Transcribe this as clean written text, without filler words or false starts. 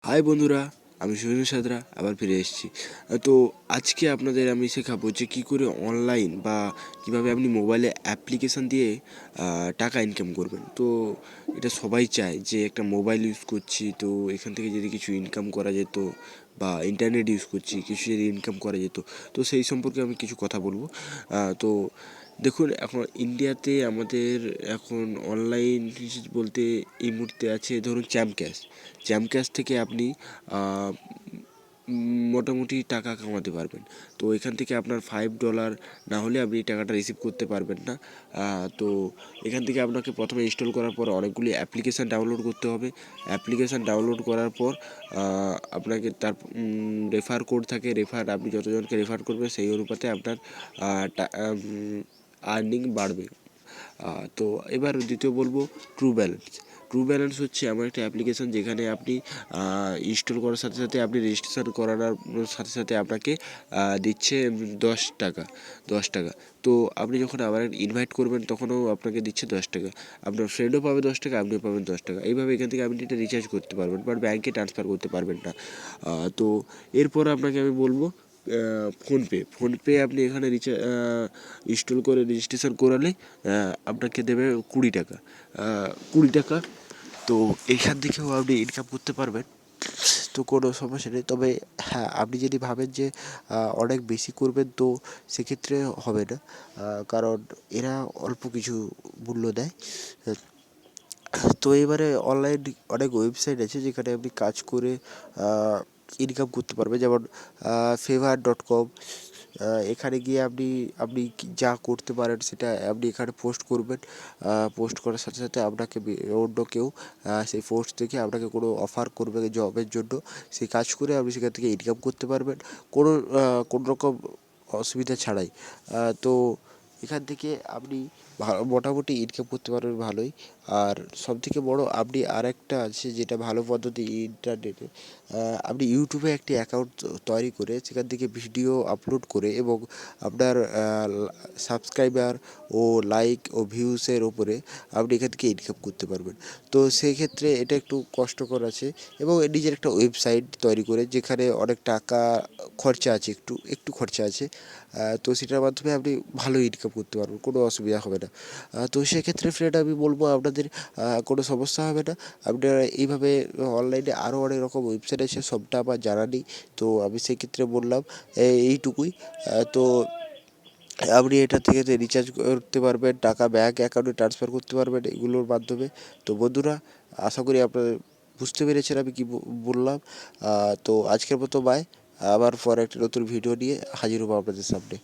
High বন্ধুরা, আমি সুরেশ সাদরা আবার ফিরে এসেছি। তো আজকে আপনাদের আমি শেখাবো যে কী করে অনলাইন বা কীভাবে আপনি মোবাইলে অ্যাপ্লিকেশান দিয়ে টাকা ইনকাম করবেন। তো এটা সবাই চায় যে একটা মোবাইল ইউজ করছি, তো এখান থেকে যদি কিছু ইনকাম করা যেত, বা ইন্টারনেট ইউজ করছি কিছু যদি ইনকাম করা যেত, তো সেই সম্পর্কে আমি কিছু কথা বলবো। তো দেখুন, এখন ইন্ডিয়াতে আমাদের এখন অনলাইন বলতে এই মুহূর্তে আছে ধরুন চ্যাম্প ক্যাশ থেকে আপনি মোটামুটি টাকা কামাতে পারবেন। তো এখান থেকে আপনার $5 না হলে আপনি টাকাটা রিসিভ করতে পারবেন না। তো এখান থেকে আপনাকে প্রথমে ইনস্টল করার পর অনেকগুলি অ্যাপ্লিকেশান ডাউনলোড করতে হবে। অ্যাপ্লিকেশান ডাউনলোড করার পর আপনাকে তার রেফার কোড থাকে, আপনি যতজনকে রেফার করবেন সেই অনুপাতে আপনার আর্নিং বাড়বে। তো এবার দ্বিতীয় বলবো ট্রু ব্যালেন্স হচ্ছে এমন একটা অ্যাপ্লিকেশান যেখানে আপনি ইনস্টল করার সাথে সাথে আপনি রেজিস্ট্রেশন করানোর সাথে সাথে আপনাকে দিচ্ছে দশ টাকা। তো আপনি যখন আবার ইনভাইট করবেন তখনও আপনাকে দিচ্ছে 10 টাকা, আপনার ফ্রেন্ডও পাবে 10 টাকা, আপনিও পাবেন 10 টাকা। এইভাবে এখান থেকে আপনি এটা রিচার্জ করতে পারবেন, বাট ব্যাঙ্কে ট্রান্সফার করতে পারবেন না। তো এরপর আপনাকে আমি বলবো ফোনপে আপনি এখানে ইনস্টল করে রেজিস্ট্রেশন করালে আপনাকে দেবে 20 টাকা। 20 টাকা, তো এইখান থেকেও আপনি ইনকাম করতে পারবেন, তো কোনো সমস্যা নেই। তবে হ্যাঁ, আপনি যদি ভাবেন যে অনেক বেশি করবেন, তো সেক্ষেত্রে হবে না, কারণ এরা অল্প কিছু মূল্য দেয়। তো এবারে অনলাইন অনেক ওয়েবসাইট আছে যেখানে আপনি কাজ করে ইনকাম করতে পারবেন, যেমন Fiverr.com। এখানে গিয়ে আপনি যা করতে পারেন সেটা আপনি এখানে পোস্ট করবেন। পোস্ট করার সাথে সাথে আপনাকে অন্য কেউ সেই পোস্ট থেকে আপনাকে কোনো অফার করবে জবের জন্য, সেই কাজ করে আপনি সেখান থেকে ইনকাম করতে পারবেন কোনো রকম অসুবিধা ছাড়াই। তো এখান থেকে আপনি মোটামুটি ইনকাম করতে পারবেন ভালোই। আর সবথেকে বড়, আপনি আরেকটা আছে যেটা ভালো পদ্ধতি ইন্টারনেটে, আপনি ইউটিউবে একটি অ্যাকাউন্ট তৈরি করে সেখান থেকে ভিডিও আপলোড করে এবং আপনার সাবস্ক্রাইবার ও লাইক ও ভিউসের ওপরে আপনি এখান থেকে ইনকাম করতে পারবেন। তো সেই ক্ষেত্রে এটা একটু কষ্টকর আছে, এবং নিজের একটা ওয়েবসাইট তৈরি করে যেখানে অনেক টাকা খরচা আছে, একটু খরচা আছে, তো সেটার মাধ্যমে আপনি ভালো ইনকাম করতে পারবেন, কোনো অসুবিধা হবে না। তো সেক্ষেত্রে ফ্রেন্ড আমি বলবো আপনাদের কোনো সমস্যা হবে না। আপনারা এইভাবে অনলাইনে আরও অনেক রকম ওয়েবসাইট আছে, সবটা আমার জানা নেই, তো আমি সেক্ষেত্রে বললাম এইটুকুই। তো আপনি এটা থেকে রিচার্জ করতে পারবেন, টাকা ব্যাঙ্ক অ্যাকাউন্টে ট্রান্সফার করতে পারবেন এগুলোর মাধ্যমে। তো বন্ধুরা, আশা করি আপনারা বুঝতে পেরেছেন আমি কী বললাম। তো আজকের মতো বাই, আবার পরে একটা নতুন ভিডিও নিয়ে হাজির হবো আপনাদের সামনে।